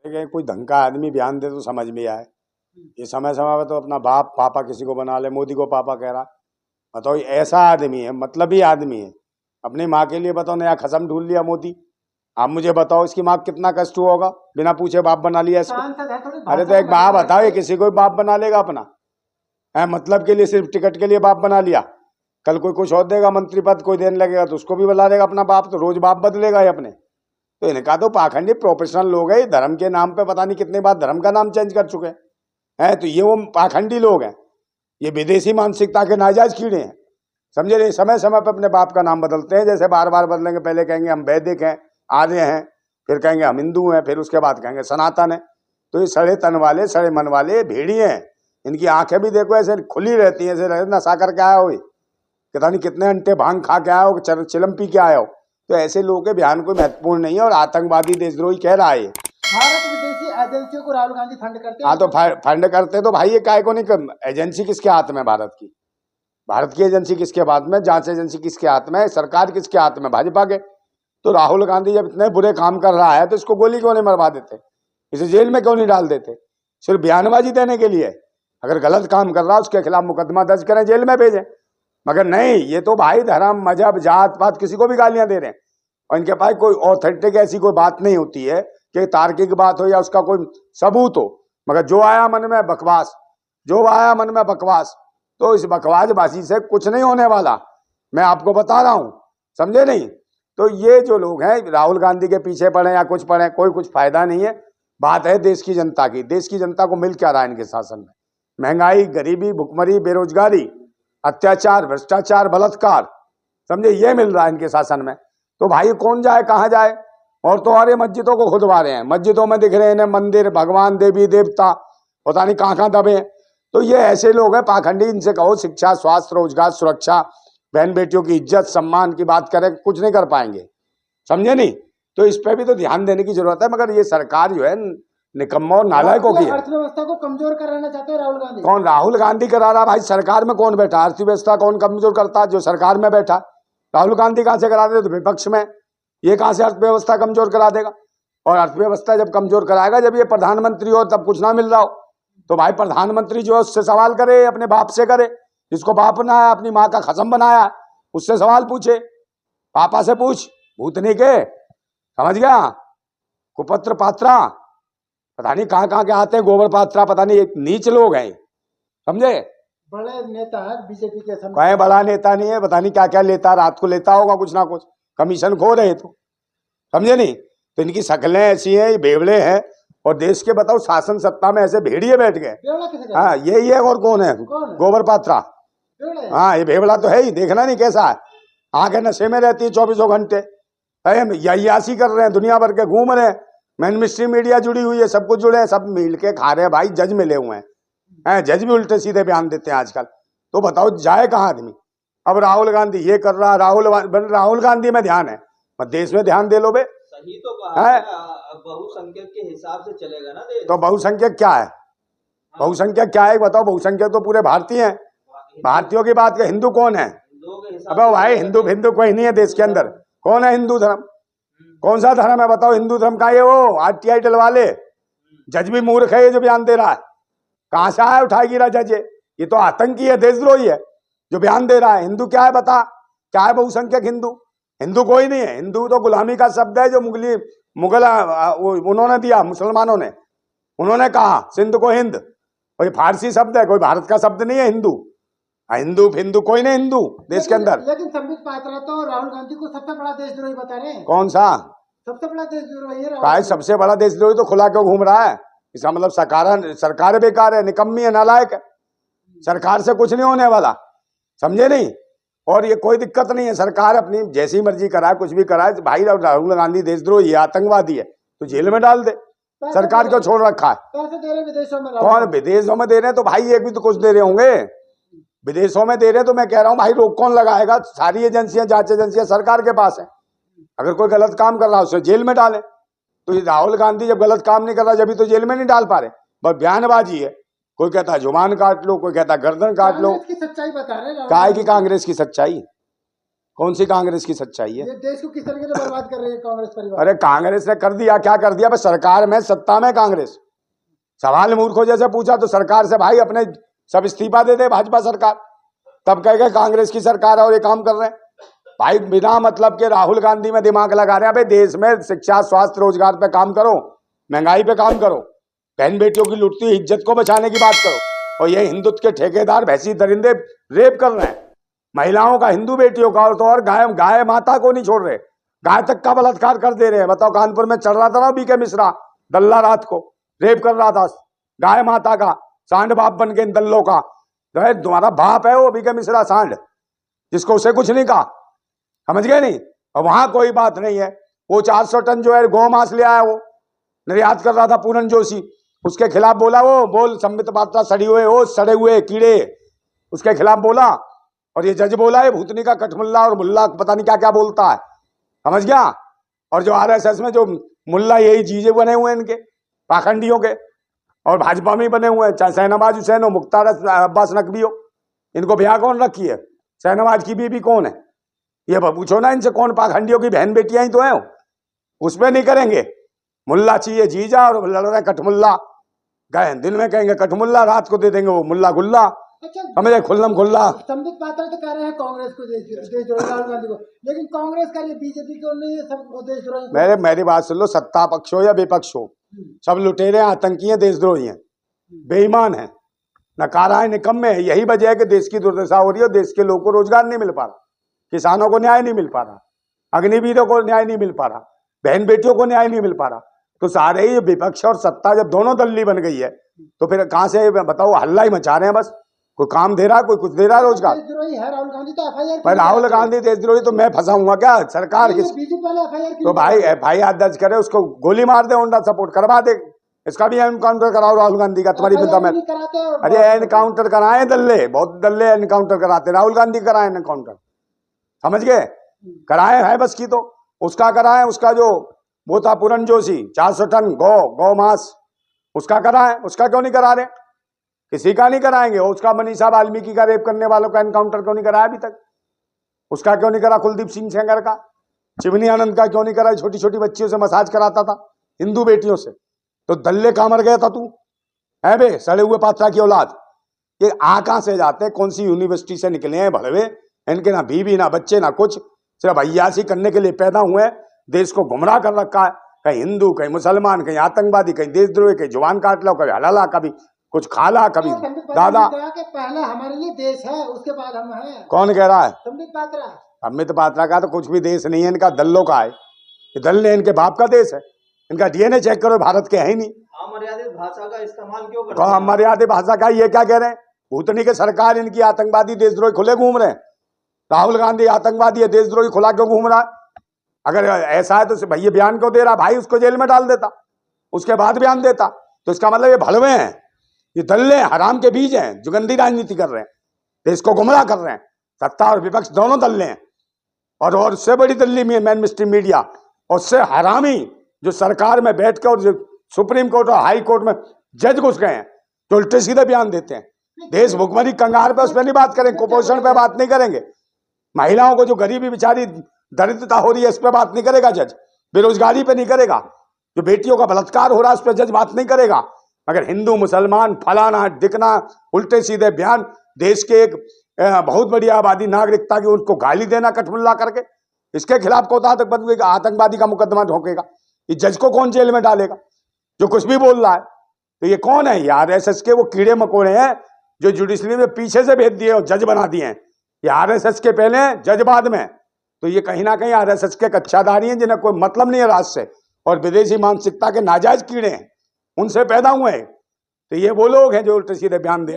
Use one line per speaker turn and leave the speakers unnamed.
देखिए, कोई ढंग का आदमी बयान दे तो समझ में आए। ये समय समय पर तो अपना बाप पापा किसी को बना ले, मोदी को पापा कह रहा। बताओ, ये ऐसा आदमी है, मतलब ही आदमी है। अपनी माँ के लिए बताओ नया खसम ढूंढ लिया मोदी। आप मुझे बताओ, इसकी माँ को कितना कष्ट हुआ होगा, बिना पूछे बाप बना लिया इसको। अरे तो एक बाप बताओ, ये किसी को बाप बना लेगा अपना? है मतलब के लिए, सिर्फ टिकट के लिए बाप बना लिया। कल कोई कुछ और देगा, मंत्री पद कोई देने लगेगा तो उसको भी बुला देगा अपना बाप, तो रोज बाप बदलेगा ये अपने। तो इनका तो पाखंडी प्रोफेशनल लोग है। धर्म के नाम पे पता नहीं कितने बार धर्म का नाम चेंज कर चुके हैं। तो ये वो पाखंडी लोग हैं, ये विदेशी मानसिकता के नाजायज कीड़े हैं। समझे नहीं? समय समय पर अपने बाप का नाम बदलते हैं, जैसे बार बार बदलेंगे। पहले कहेंगे हम वैदिक हैं, आर्य हैं, फिर कहेंगे हम हिंदू हैं, फिर उसके बाद कहेंगे सनातन है। तो ये सड़े तन वाले, सड़े मन वाले भेड़िए हैं। इनकी आंखें भी देखो ऐसे खुली रहती हैं, ऐसे नशा करके आया हो, पता नहीं कितने अंटे भांग खा के आया हो, चिलम पी के आया हो। तो ऐसे लोगों के बयान कोई महत्वपूर्ण नहीं है, और आतंकवादी देशद्रोही कह रहा है।
भारत विदेशी एजेंसियों को राहुल गांधी फंड करते हैं।
हाँ, तो फंड करते तो भाई ये काय को नहीं। एजेंसी किसके हाथ में? भारत की। भारत की एजेंसी किसके हाथ में? जांच एजेंसी किसके हाथ में? सरकार किसके हाथ में? भाजपा के। तो राहुल गांधी जब इतने बुरे काम कर रहा है तो इसको गोली क्यों नहीं मरवा देते? इसे जेल में क्यों नहीं डाल देते? सिर्फ बयानबाजी देने के लिए? अगर गलत काम कर रहा है उसके खिलाफ मुकदमा दर्ज करें, जेल में भेजें। मगर नहीं, ये तो भाई धर्म, मजहब, जात पात किसी को भी गालियां दे रहे हैं। और इनके पास कोई ऑथेंटिक ऐसी कोई बात नहीं होती है कि तार्किक बात हो या उसका कोई सबूत हो। मगर जो आया मन में बकवास, जो आया मन में बकवास। तो इस बकवासबाजी से कुछ नहीं होने वाला, मैं आपको बता रहा हूं। समझे नहीं? तो ये जो लोग हैं राहुल गांधी के पीछे पड़े या कुछ पड़े, कोई कुछ फायदा नहीं है। बात है देश की जनता की। देश की जनता को मिल क्या रहा है इनके शासन में? महंगाई, गरीबी, भुखमरी, बेरोजगारी, अत्याचार, भ्रष्टाचार, बलात्कार। समझे? ये मिल रहा है इनके शासन में। तो भाई कौन जाए, कहाँ जाए? और तो और ये मस्जिदों को खुदवा रहे हैं। मस्जिदों में दिख रहे हैं मंदिर, भगवान, देवी देवता, पता नहीं कहाँ कहाँ दबे हैं। तो ये ऐसे लोग हैं पाखंडी। इनसे कहो शिक्षा, स्वास्थ्य, रोजगार, सुरक्षा, बहन बेटियों की इज्जत सम्मान की बात करें, कुछ नहीं कर पाएंगे। समझे नहीं? तो इस पर भी तो ध्यान देने की जरूरत है। मगर ये सरकार जो है निकम्मा और नालायकों की है।
अर्थव्यवस्था को कमजोर कराना चाहते हैं राहुल गांधी।
कौन राहुल गांधी करा रहा? भाई सरकार में कौन बैठा? अर्थव्यवस्था कौन कमजोर करता? जो सरकार में बैठा। राहुल गांधी कहां से करा दे? तो विपक्ष में। ये कहां से अर्थव्यवस्था कमजोर करा देगा? और अर्थव्यवस्था जब कमजोर कराएगा जब ये प्रधानमंत्री हो, तब कुछ ना मिल रहा हो। तो भाई प्रधानमंत्री जो है उससे सवाल करे, अपने बाप से करे। जिसको बाप बनाया, अपनी माँ का खसम बनाया, उससे सवाल पूछे। पापा से पूछ, भूतनी के। समझ गया? कुपत्र पात्रा, पता नहीं कहाँ कहाँ के आते हैं, गोबर पात्रा, पता नहीं, एक नीच लोग हैं। समझे?
बड़े नेता है बीजेपी के।
कहीं बड़ा नेता नहीं है, पता नहीं क्या क्या लेता, रात को लेता होगा कुछ ना कुछ, कमीशन खो रहे। तो समझे नहीं? तो इनकी शक्लें ऐसी हैं, ये भेवड़े हैं। और देश के बताओ शासन सत्ता में ऐसे भेड़िए बैठ गए। हाँ, यही है। और कौन है? गोबर पात्रा। हाँ, ये भेवड़ा तो है ही। देखना नहीं कैसा है, आंखें नशे में रहती है 24 घंटे। यासी कर रहे हैं, दुनिया भर के घूम रहे हैं। मेन स्ट्रीम मीडिया जुड़ी हुई है, सब कुछ जुड़े हैं, सब मिल के खा रहे हैं। भाई जज मिले हुए हैं, जज भी उल्टे सीधे बयान देते हैं आजकल। तो बताओ जाए कहाँ आदमी? अब राहुल गांधी ये कर रहा, राहुल गांधी में ध्यान है, मत देश में ध्यान दे लो बे।
सही तो कहा है, बहुसंख्यक के हिसाब से चलेगा ना देश।
तो बहुसंख्यक क्या है? बहुसंख्यक क्या है बताओ? बहुसंख्यक तो पूरे भारतीय हैं। भारतीयों की बात कर, हिंदू कौन है? अब भाई हिंदू कोई नहीं है देश के अंदर। कौन है हिंदू धर्म? कौन सा धर्म है बताओ? हिंदू धर्म का ये वो आरटीआई डलवाले जज भी मूर्ख है, ये जो बयान दे रहा है। कहां से आया उठाई गिरा जज? ये तो आतंकी है, देशद्रोही है जो बयान दे रहा है। हिंदू क्या है बता? क्या है बहुसंख्यक हिंदू? हिंदू कोई नहीं है। हिंदू तो गुलामी का शब्द है जो मुगल उन्होंने दिया, मुसलमानों ने। उन्होंने कहा सिंध को हिंद, और ये फारसी शब्द है, कोई भारत का शब्द नहीं है हिंदू। हिंदू कोई नहीं हिंदू देश के अंदर।
लेकिन संबित पात्रा तो राहुल गांधी को सबसे बड़ा देशद्रोही बता रहे हैं।
कौन सा
सबसे बड़ा देशद्रोही है?
काय सबसे बड़ा देशद्रोही? तो खुला क्यों घूम रहा है? इसका मतलब सरकार बेकार है, निकम्मी है, नालायक है। सरकार से कुछ नहीं होने वाला। समझे नहीं? और ये कोई दिक्कत नहीं है, सरकार अपनी जैसी मर्जी कराए, कुछ भी कराए। भाई राहुल गांधी देशद्रोही है, आतंकवादी है, तो जेल में डाल दे। सरकार क्यों छोड़ रखा है?
पैसे दे रहे विदेशों में।
कौन विदेशों में दे रहे हैं? तो भाई एक भी तो कुछ दे रहे होंगे। विदेशों में दे रहे, तो मैं कह रहा हूँ भाई रोक कौन लगाएगा? सारी एजेंसियां, जांच एजेंसियां सरकार के पास है। अगर कोई गलत काम कर रहा है उसे जेल में डाले। तो ये राहुल गांधी जब गलत काम नहीं कर रहा, जब तो जेल में नहीं डाल पा रहे। बस बयानबाजी है। कोई कहता है जुबान काट लो, कोई कहता है गर्दन काट लो।
सच्चाई बता रहे हैं।
काय की कांग्रेस की सच्चाई? कौन सी कांग्रेस की सच्चाई है?
ये देश को किस तरीके से बर्बाद कर रही है कांग्रेस परिवार?
अरे कांग्रेस ने कर दिया, क्या कर दिया? बस सरकार में, सत्ता में कांग्रेस। सवाल मूर्खों जैसे पूछा तो सरकार से भाई अपने सब इस्तीफा दे दे भाजपा सरकार, तब कहेगा कांग्रेस की सरकार है और ये काम कर रहे हैं। भाई बिना मतलब के राहुल गांधी में दिमाग लगा रहे हैं। भाई देश में शिक्षा, स्वास्थ्य, रोजगार पे काम करो, महंगाई पे काम करो, बहन बेटियों की लुटती हुई इज्जत को बचाने की बात करो। और ये हिंदुत्व के ठेकेदार भैंसी दरिंदे रेप कर रहे हैं महिलाओं का, हिंदू बेटियों का, और गाय माता को नहीं छोड़ रहे, गाय तक का बलात्कार कर दे रहे हैं। बताओ, कानपुर में चल रहा था ना बीके मिश्रा दल्ला, रात को रेप कर रहा था गाय माता का, सांड बाप बन के इन दल्लों का। तुम्हारा बाप है वो बीके मिश्रा सांड, जिसको उसे कुछ नहीं कहा, समझ गए नहीं? और वहां कोई बात नहीं है। वो 400 टन जो है गौ मांस ले आया, वो निर्यात कर रहा था पूरन जोशी, उसके खिलाफ बोला, वो बोल संबित पात्रा सड़ी हुए हो, सड़े हुए कीड़े, उसके खिलाफ बोला। और ये जज बोला है भूतनी का कठमुल्ला और मुल्ला पता नहीं क्या क्या बोलता है, समझ गया? और जो आरएसएस में जो मुल्ला यही चीजें बने हुए हैं इनके पाखंडियों के, और भाजपा में बने हुए हैं, चाहे शहनवाज हुसैन हो, मुख्तार अब्बास नकवी हो, इनको ब्याह कौन रखी है? शहनवाज की बीबी कौन है? ये पूछो ना इनसे, कौन पाखंडियों की बहन बेटियां ही तो हैं। उसमें नहीं करेंगे। मुल्ला चाहिए जीजा और लड़ रहे कठमुल्ला, गए दिन में कहेंगे कठमुल्ला, रात को दे देंगे वो मुल्ला गुल्ला, समझे? खुल्लम खुल्ला।
संबित पात्रा तो कह रहे हैं कांग्रेस को देशद्रोही, राहुल गांधी को, लेकिन कांग्रेस का ये बीजेपी को नहीं, ये सब देशद्रोही।
मेरी बात सुन लो, सत्ता पक्ष हो या विपक्ष हो, सब लुटेरे, आतंकी हैं, देशद्रोही हैं, बेईमान हैं, नकारा है, निकम्मे है। यही वजह है कि देश की दुर्दशा हो रही है और देश के लोगों को रोजगार नहीं मिल पा रहा, किसानों को न्याय नहीं मिल पा रहा, अग्निवीरों को न्याय नहीं मिल पा रहा, बहन बेटियों को न्याय नहीं मिल पा रहा। तो सारे ही विपक्ष और सत्ता जब दोनों दल्ली बन गई है तो फिर कहां से बताओ, हल्ला ही मचा रहे हैं बस। कोई काम दे रहा है, कोई कुछ दे रहा है रोजगार।
देशद्रोही है राहुल गांधी, तो एफआईआर।
पर राहुल गांधी देशद्रोही तो मैं फंसा हुआ क्या? सरकार किस?
बीजेपी वाले एफआईआर
तो भाई एफआईआर दर्ज करे, उसको गोली मार दे, उंडा सपोर्ट करवा दे, इसका भी एनकाउंटर कराओ राहुल गांधी का, तुम्हारी पिता में। अरे एनकाउंटर कराए दल्ले, बहुत दल्ले एनकाउंटर कराते, राहुल गांधी कराए एनकाउंटर, समझ गए? कराए है बस की, तो उसका कराए, उसका जो वो था पूरन जोशी 400 टन गौ मांस, उसका कराए, उसका क्यों नहीं करा रहे? किसी का नहीं कराएंगे। उसका मनीषा वाल्मीकि का रेप करने वालों का एनकाउंटर क्यों नहीं कराया अभी तक? उसका क्यों नहीं करा? कुलदीप सिंह सेंगर का, चिमनी आनंद का क्यों नहीं करा? छोटी छोटी बच्चियों से मसाज कराता था, हिंदू बेटियों से। तो दल्ले कहां मर गया था तू, है बे सड़े हुए पात्रा की औलाद। ये कहां से जाते हैं, कौन सी यूनिवर्सिटी से निकले हैं भड़वे? इनके ना बीवी ना बच्चे ना कुछ, सिर्फ अय्यासी करने के लिए पैदा हुए हैं, देश को गुमराह कर रखा है। कहीं हिंदू, कहीं मुसलमान, कहीं आतंकवादी, कहीं देशद्रोही, कहीं जुबान काट लो, कभी हलाला, कभी कुछ खाला, कभी दादा।
पहले हमारे लिए देश है, उसके बाद हम हैं।
कौन कह रहा है?
संबित पात्रा।
संबित पात्रा का तो कुछ भी देश नहीं है, इनका दल्लों का है। ये दल ने इनके बाप का देश है, इनका डीएनए चेक करो, भारत के है ही नहीं।
अमर्यादित भाषा का इस्तेमाल क्यों करते हैं?
अमर्यादित भाषा का ये क्या कह रहे हैं? भूतनी के सरकार इनकी आतंकवादी देशद्रोही खुले घूम रहे हैं। राहुल गांधी आतंकवादी है, देशद्रोही खुला क्यों घूम रहा है? अगर ऐसा है तो भैया बयान क्यों दे रहा? भाई उसको जेल में डाल देता, उसके बाद बयान देता। तो इसका मतलब ये भड़वे हैं, ये दल्ले हराम के बीज हैं, जुगंदी राजनीति कर रहे हैं, देश को गुमराह कर रहे हैं। सत्ता और विपक्ष दोनों दल्ले हैं। और उससे बड़ी दल्ली में मेन स्ट्रीम मीडिया, और उससे हरामी जो सरकार में बैठ के और जो सुप्रीम कोर्ट और हाई कोर्ट में जज घुस गए हैं, जो उल्टे सीधे बयान देते हैं। देश भुखमरी कंगाल पे उस पर नहीं बात करेंगे, कुपोषण पे बात नहीं करेंगे, महिलाओं को जो गरीबी बेचारी दरिद्रता हो रही है इस पर बात नहीं करेगा जज, बेरोजगारी पे नहीं करेगा, जो बेटियों का बलात्कार हो रहा है उस पर जज बात नहीं करेगा। मगर हिंदू मुसलमान फलाना दिखना, उल्टे सीधे बयान, देश के एक बहुत बड़ी आबादी नागरिकता की उनको गाली देना कठमुल्ला करके, इसके खिलाफ को आतंकवादी का मुकदमा ठोकेगा। ये जज को कौन जेल में डालेगा जो कुछ भी बोल रहा है? तो ये कौन है? ये आरएसएस के वो कीड़े मकोड़े हैं जो जुडिशरी में पीछे से भेज दिए और जज बना दिए हैं। ये आरएसएस के पहले जज बाद में। तो ये कहीं ना कहीं आरएसएस के कच्चादारी हैं, जिन्हें कोई मतलब नहीं है राज से, और विदेशी मानसिकता के नाजायज कीड़े हैं, उनसे पैदा हुए हैं। तो ये वो लोग हैं जो उल्टे सीधे बयान दे